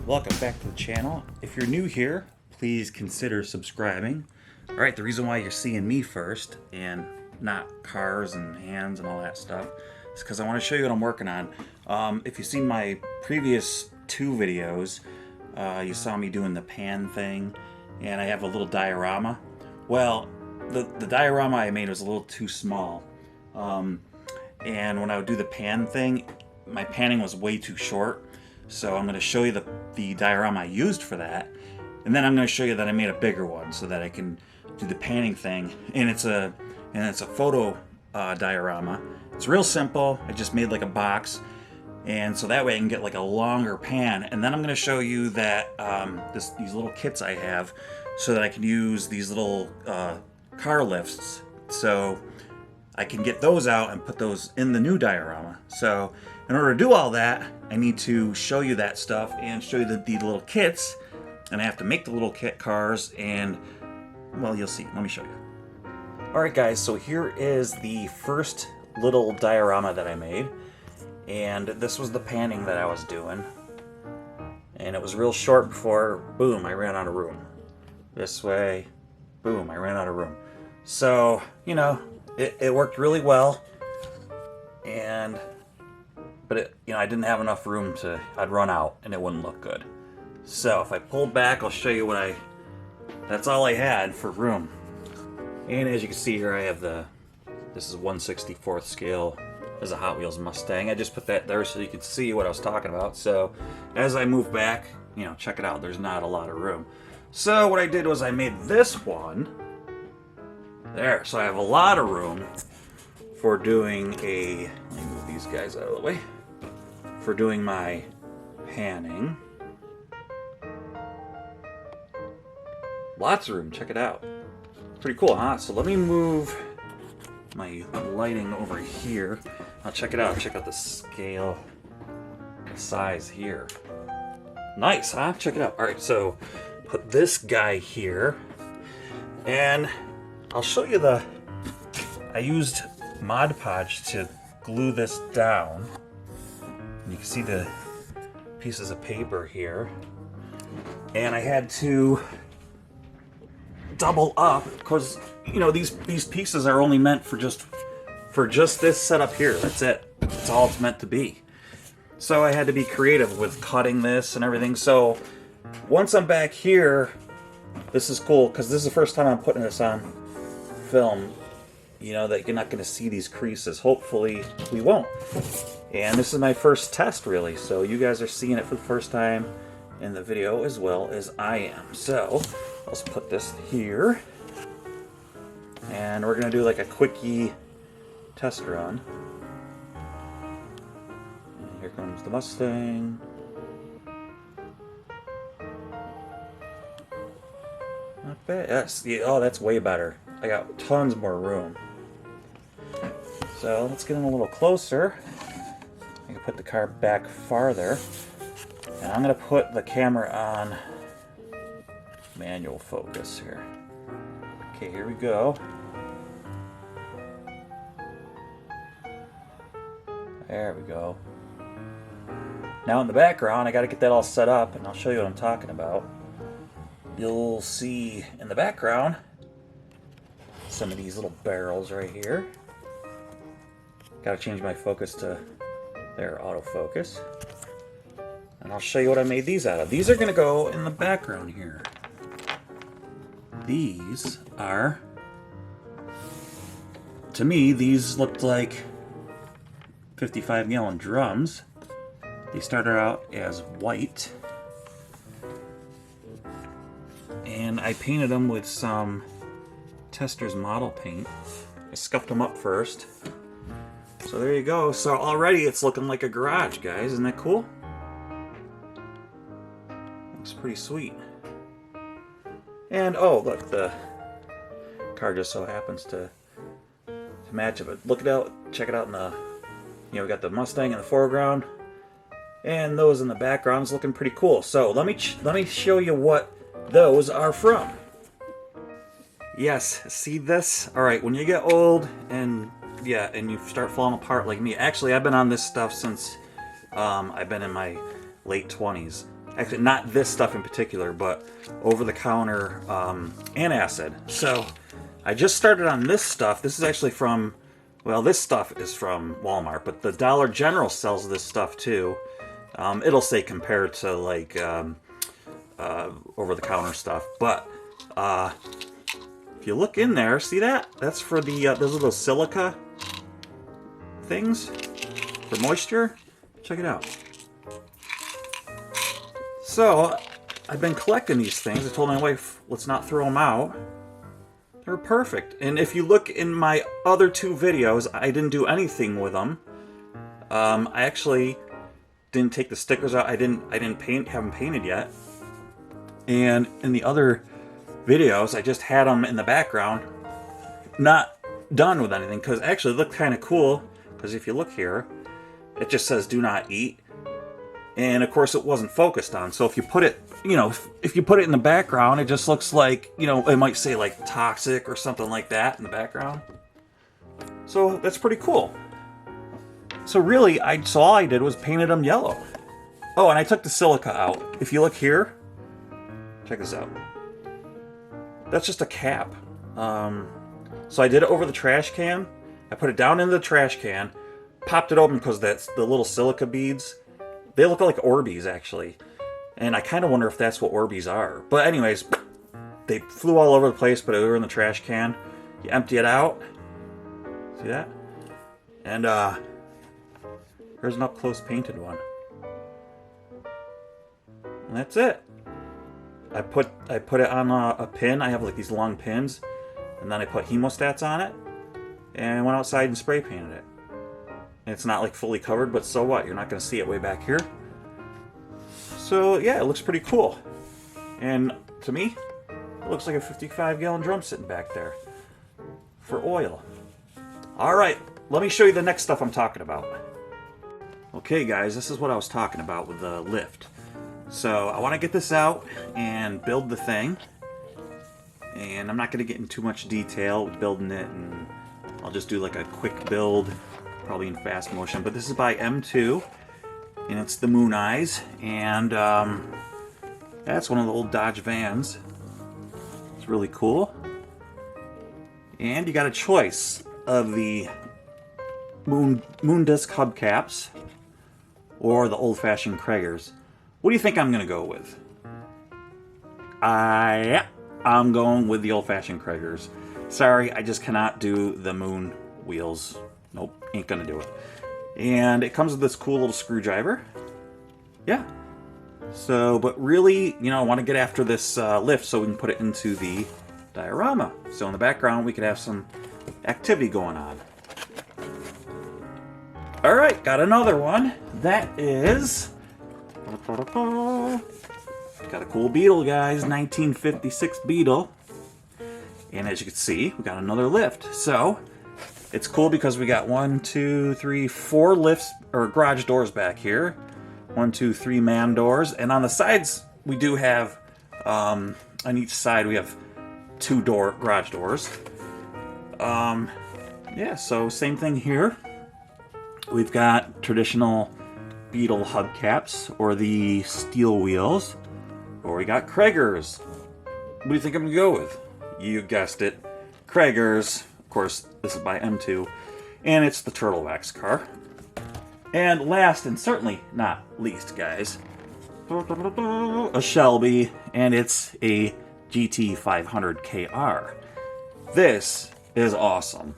Welcome back to the channel. If you're new here, please consider subscribing. Alright, the reason why you're seeing me first and not cars and hands and all that stuff is because I want to show you what I'm working on. If you've seen my previous two videos, you saw me doing the pan thing, and I have a little diorama. Well, the diorama I made was a little too small. And when I would do the pan thing, my panning was way too short. So I'm going to show you the diorama I used for that, and then I'm going to show you that I made a bigger one so that I can do the panning thing. And it's a photo diorama. It's real simple. I just made like a box, and so that way I can get like a longer pan. And then I'm going to show you that these little kits I have, so that I can use these little car lifts. So I can get those out and put those in the new diorama. So in order to do all that, I need to show you that stuff and show you the little kits. And I have to make the little kit cars, and, well, you'll see. Let me show you. Alright guys, so here is the first little diorama that I made. And this was the panning that I was doing. And it was real short before, boom, I ran out of room. This way, boom, I ran out of room. So, you know, it worked really well. But I didn't have enough room I'd run out and it wouldn't look good. So if I pull back, I'll show you that's all I had for room. And as you can see here, I have this is 1/64th scale as a Hot Wheels Mustang. I just put that there so you can see what I was talking about. So as I move back, check it out, there's not a lot of room. So what I did was I made this one there. So I have a lot of room for doing let me move these guys out of the way, for doing my panning. Lots of room, check it out. Pretty cool, huh? So let me move my lighting over here. Now check it out, check out the scale, the size here. Nice, huh? Check it out. Alright, so put this guy here, and I'll show you I used Mod Podge to glue this down. And you can see the pieces of paper here. And I had to double up because these pieces are only meant for just this setup here. That's it. That's all it's meant to be. So I had to be creative with cutting this and everything. So once I'm back here, this is cool because this is the first time I'm putting this on film. That you're not going to see these creases. Hopefully we won't. And this is my first test, really. So you guys are seeing it for the first time in the video as well as I am. So let's put this here. And we're going to do like a quickie test run. And here comes the Mustang. Not bad. Oh, that's way better. I got tons more room. So let's get in a little closer. I can put the car back farther. And I'm going to put the camera on manual focus here. Okay, here we go. There we go. Now in the background, I got to get that all set up, and I'll show you what I'm talking about. You'll see in the background some of these little barrels right here. Gotta change my focus to their autofocus. And I'll show you what I made these out of. These are gonna go in the background here. These are, to me, these looked like 55-gallon drums. They started out as white. And I painted them with some Tester's model paint. I scuffed them up first. So there you go. So already it's looking like a garage, guys. Isn't that cool? Looks pretty sweet. And oh, look, the car just so happens to match it. But look it out, check it out in the, we got the Mustang in the foreground, and those in the background is looking pretty cool. So let me show you what those are from. Yes, see this? Alright, when you get old and you start falling apart like me. Actually, I've been on this stuff since I've been in my late 20s. Actually, not this stuff in particular, but over-the-counter antacid. So I just started on this stuff. This is actually from, well, this stuff is from Walmart, but the Dollar General sells this stuff too. It'll say compared to like over-the-counter stuff, but if you look in there, see that? That's for the those little silica things for moisture. Check it out. So I've been collecting these things. I told my wife, let's not throw them out. They're perfect. And if you look in my other 2 videos, I didn't do anything with them. I actually didn't take the stickers out. I didn't paint, haven't painted yet. And in the other videos, I just had them in the background, not done with anything, because actually it looked kind of cool. Because if you look here, it just says do not eat. And of course it wasn't focused on. So if you put it, you know, if you put it in the background, it just looks like, you know, it might say like toxic or something like that in the background. So that's pretty cool. So really, so all I did was painted them yellow. Oh, and I took the silica out. If you look here, check this out. That's just a cap. So I did it over the trash can. I put it down in the trash can, popped it open because that's the little silica beads. They look like Orbeez, actually. And I kind of wonder if that's what Orbeez are. But anyways, they flew all over the place, but they were in the trash can. You empty it out. See that? And here's an up-close painted one. And that's it. I put it on a pin. I have like these long pins. And then I put hemostats on it. And went outside and spray painted it. It's not like fully covered, but so what? You're not going to see it way back here. So yeah, it looks pretty cool. And to me, it looks like a 55-gallon drum sitting back there for oil. Alright, let me show you the next stuff I'm talking about. Okay guys, this is what I was talking about with the lift. So I want to get this out and build the thing. And I'm not going to get into too much detail with building it, and I'll just do like a quick build, probably in fast motion. But this is by M2, and it's the Moon Eyes, and that's one of the old Dodge vans. It's really cool. And you got a choice of the Moon Disc hubcaps or the old-fashioned Kragers. What do you think I'm going to go with? I'm going with the old-fashioned Kragers. Sorry, I just cannot do the Moon wheels. Nope, ain't gonna do it. And it comes with this cool little screwdriver. Yeah. So, but really, you know, I want to get after this lift so we can put it into the diorama. So in the background, we could have some activity going on. Alright, got another one. That is... got a cool Beetle, guys. 1956 Beetle. And as you can see, we got another lift. So, it's cool because we got 1, 2, 3, 4 lifts, or garage doors back here. 1, 2, 3 man doors. And on the sides, we do have, on each side, we have 2 garage doors. Yeah, so same thing here. We've got traditional Beetle hubcaps, or the steel wheels. Or we got Kragers. What do you think I'm going to go with? You guessed it. Kragers. Of course, this is by M2. And it's the Turtle Wax car. And last, and certainly not least, guys, a Shelby. And it's a GT 500 KR. This is awesome.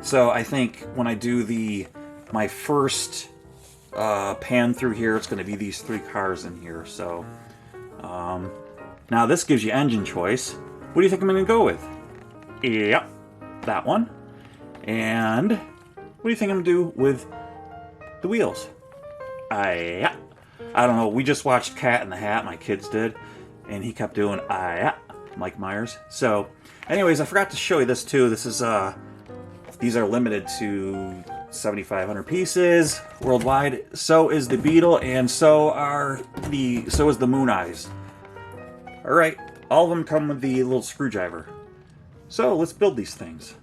So I think when I do my first pan through here, it's going to be these 3 cars in here. So now this gives you engine choice. What do you think I'm going to go with? Yep, that one. And what do you think I'm going to do with the wheels? I don't know. We just watched Cat in the Hat, my kids did, and he kept doing Mike Myers. So anyways, I forgot to show you this too. This is these are limited to 7,500 pieces worldwide. So is the Beetle, and so is the Moon Eyes. All right, all of them come with the little screwdriver. So let's build these things.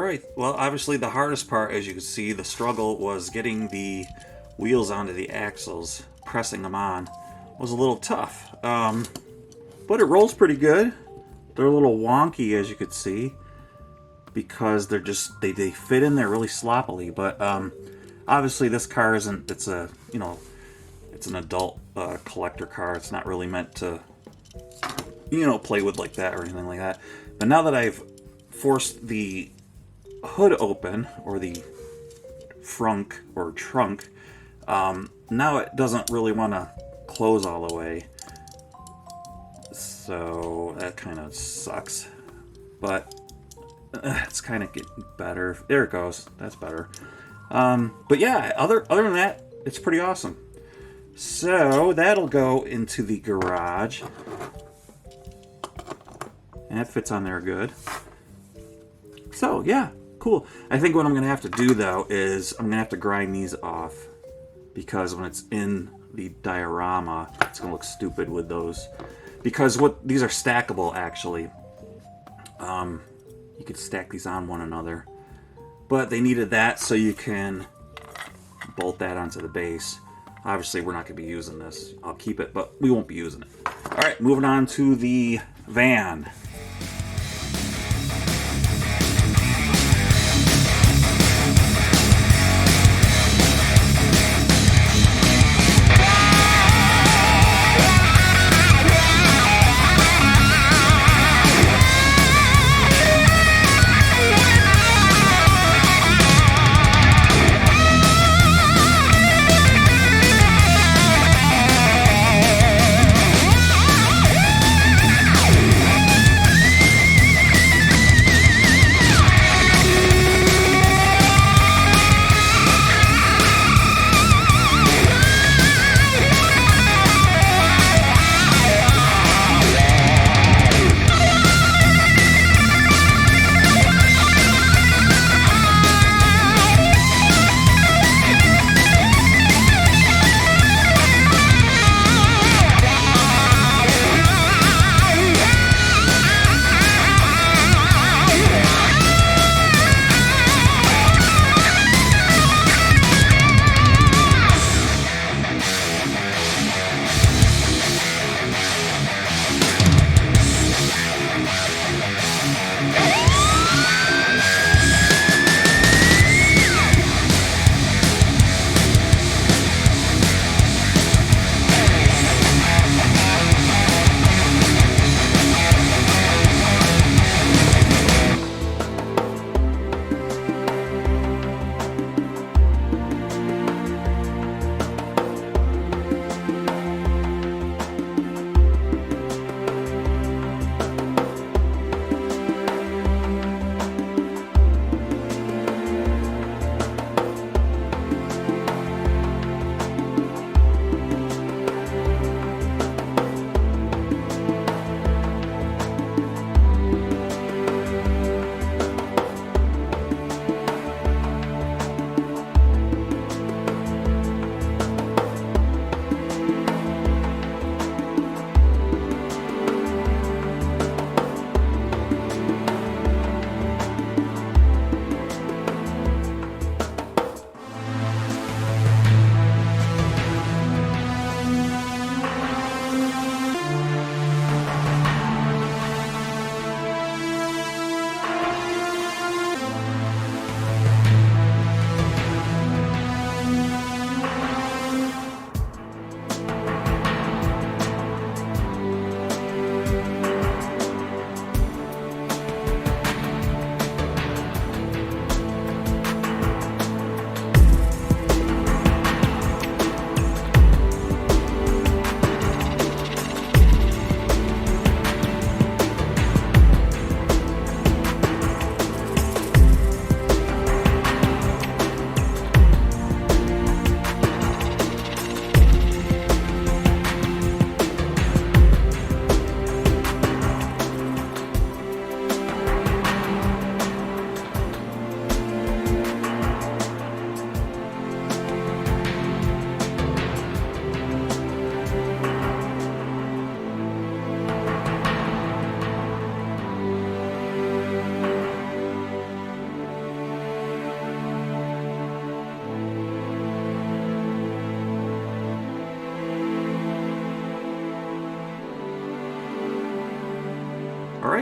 Alright, well obviously the hardest part, as you can see, the struggle was getting the wheels onto the axles. Pressing them on was a little tough. But it rolls pretty good. They're a little wonky, as you could see, because they're just, they fit in there really sloppily. But obviously this car isn't, it's a, you know, it's an adult collector car. It's not really meant to, you know, play with like that or anything like that. But now that I've forced the hood open, or the frunk or trunk, now it doesn't really want to close all the way. So that kind of sucks, but it's kind of getting better. There it goes. That's better. But yeah, other than that, it's pretty awesome. So that'll go into the garage. And that fits on there good. So yeah, cool. I think what I'm going to have to do though is I'm going to have to grind these off, because when it's in the diorama, it's going to look stupid with those. Because these are stackable, actually. You could stack these on one another. But they needed that so you can bolt that onto the base. Obviously, we're not going to be using this. I'll keep it, but we won't be using it. Alright, moving on to the van.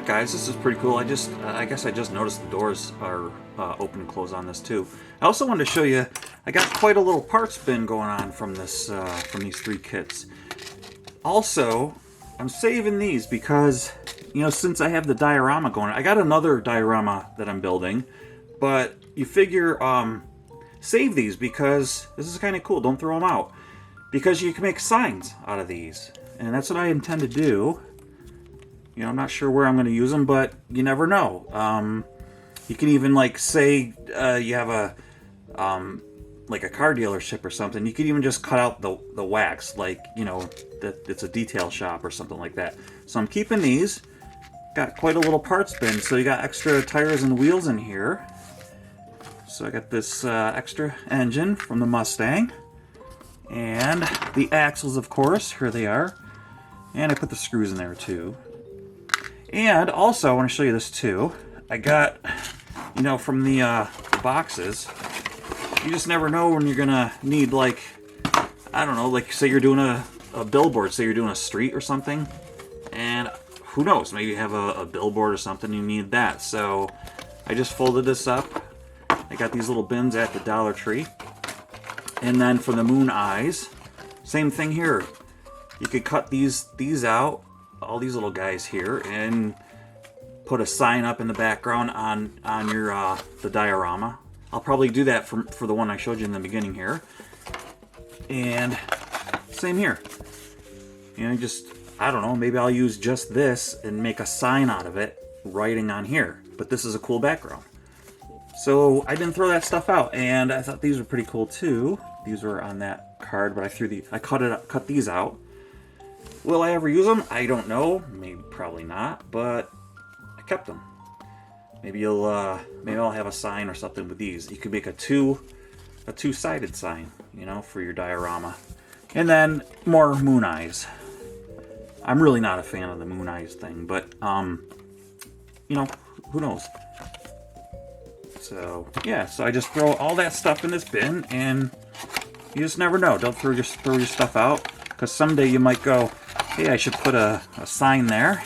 Alright guys, this is pretty cool. I guess I just noticed the doors are open and close on this too. I also wanted to show you, I got quite a little parts bin going on from this, from these 3 kits. Also, I'm saving these because, you know, since I have the diorama going, I got another diorama that I'm building, but you figure, save these because this is kind of cool. Don't throw them out. Because you can make signs out of these. And that's what I intend to do. You know, I'm not sure where I'm going to use them, but you never know. You can even, like, say you have a, like a car dealership or something. You can even just cut out the wax, like, you know, that it's a detail shop or something like that. So I'm keeping these. Got quite a little parts bin, so you got extra tires and wheels in here. So I got this extra engine from the Mustang. And the axles, of course, here they are. And I put the screws in there, too. And also, I want to show you this too. I got, you know, from the boxes, you just never know when you're gonna need, like, I don't know, like, say you're doing a billboard, say you're doing a street or something, and who knows, maybe you have a billboard or something, you need that. So I just folded this up. I got these little bins at the Dollar Tree. And then for the moon eyes, same thing here. You could cut these out, all these little guys here, and put a sign up in the background on your the diorama. I'll probably do that for the one I showed you in the beginning here. And same here. You know, just, I don't know, maybe I'll use just this and make a sign out of it, writing on here. But this is a cool background. So I didn't throw that stuff out, and I thought these were pretty cool too. These were on that card, but I cut these out. Will I ever use them? I don't know. Maybe, probably not. But I kept them. Maybe I'll have a sign or something with these. You could make a two-sided sign, you know, for your diorama. And then more moon eyes. I'm really not a fan of the moon eyes thing, but you know, who knows? So yeah, so I just throw all that stuff in this bin, and you just never know. Don't throw your stuff out, because someday you might go, hey, I should put a sign there.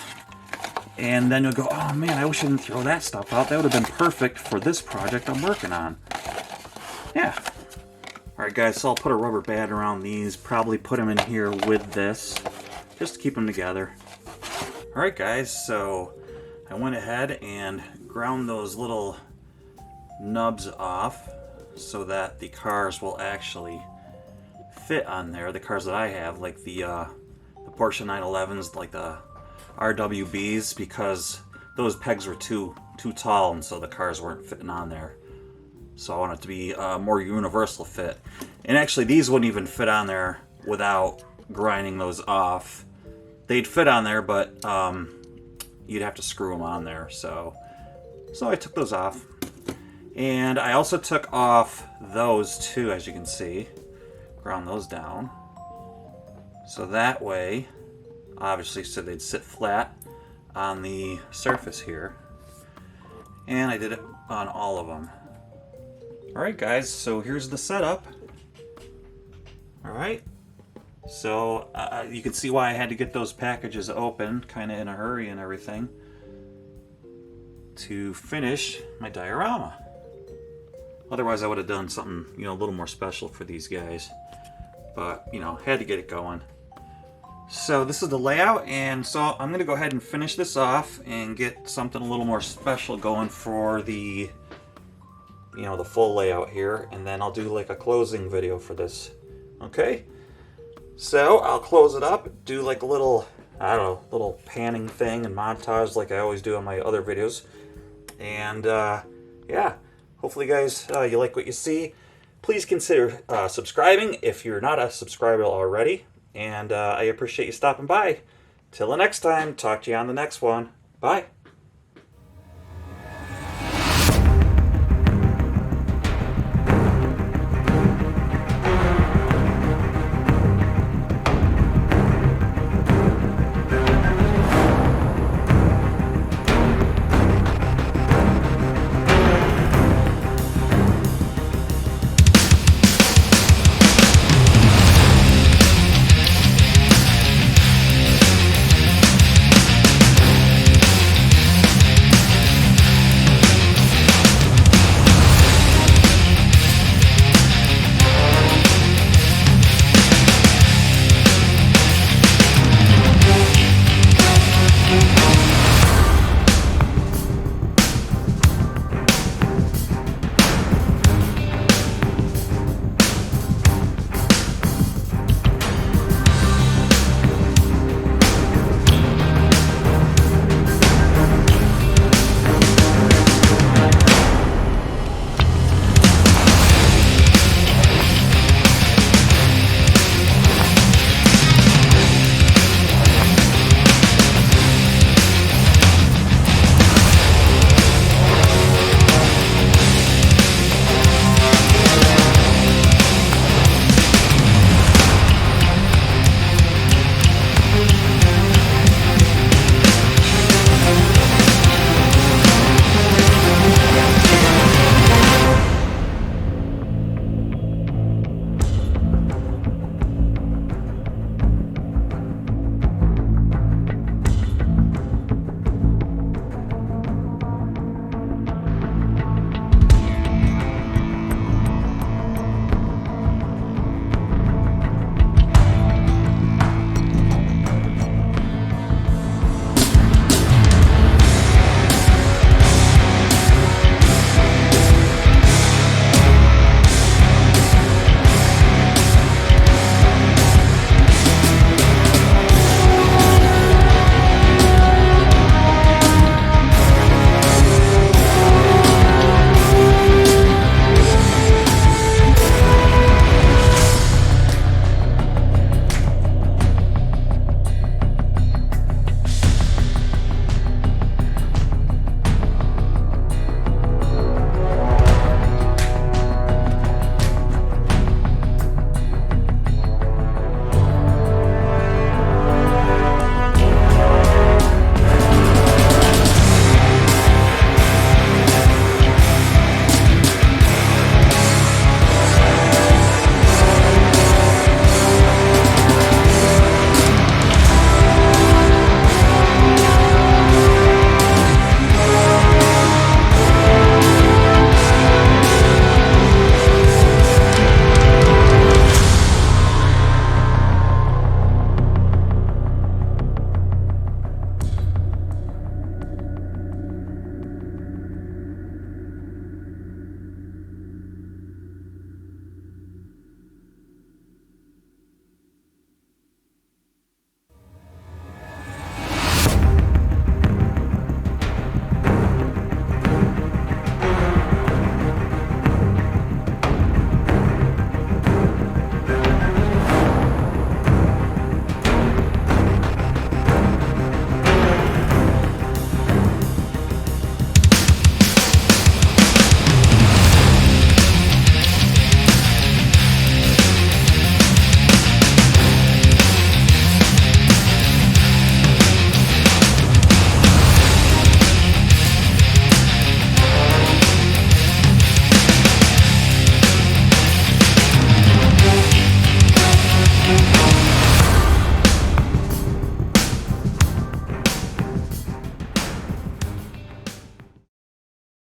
And then you'll go, oh man, I wish I didn't throw that stuff out. That would have been perfect for this project I'm working on. Yeah. Alright guys, so I'll put a rubber band around these. Probably put them in here with this, just to keep them together. Alright guys, so I went ahead and ground those little nubs off so that the cars will actually fit on there. The cars that I have, like the Porsche 911s, like the RWBs, because those pegs were too tall, and so the cars weren't fitting on there. So I want it to be a more universal fit. And actually, these wouldn't even fit on there without grinding those off. They'd fit on there, but you'd have to screw them on there. So I took those off. And I also took off those too, as you can see. Ground those down. So that way, obviously, so they'd sit flat on the surface here. And I did it on all of them. Alright guys, so here's the setup. Alright. So you can see why I had to get those packages open, kind of in a hurry and everything, to finish my diorama. Otherwise I would have done something, you know, a little more special for these guys. But, you know, had to get it going. So this is the layout, and so I'm going to go ahead and finish this off and get something a little more special going for the, you know, the full layout here, and then I'll do like a closing video for this. Okay? So I'll close it up, do like a little, I don't know, little panning thing and montage like I always do on my other videos. And yeah, hopefully guys, you like what you see. Please consider subscribing if you're not a subscriber already. And I appreciate you stopping by. Till the next time, talk to you on the next one. Bye.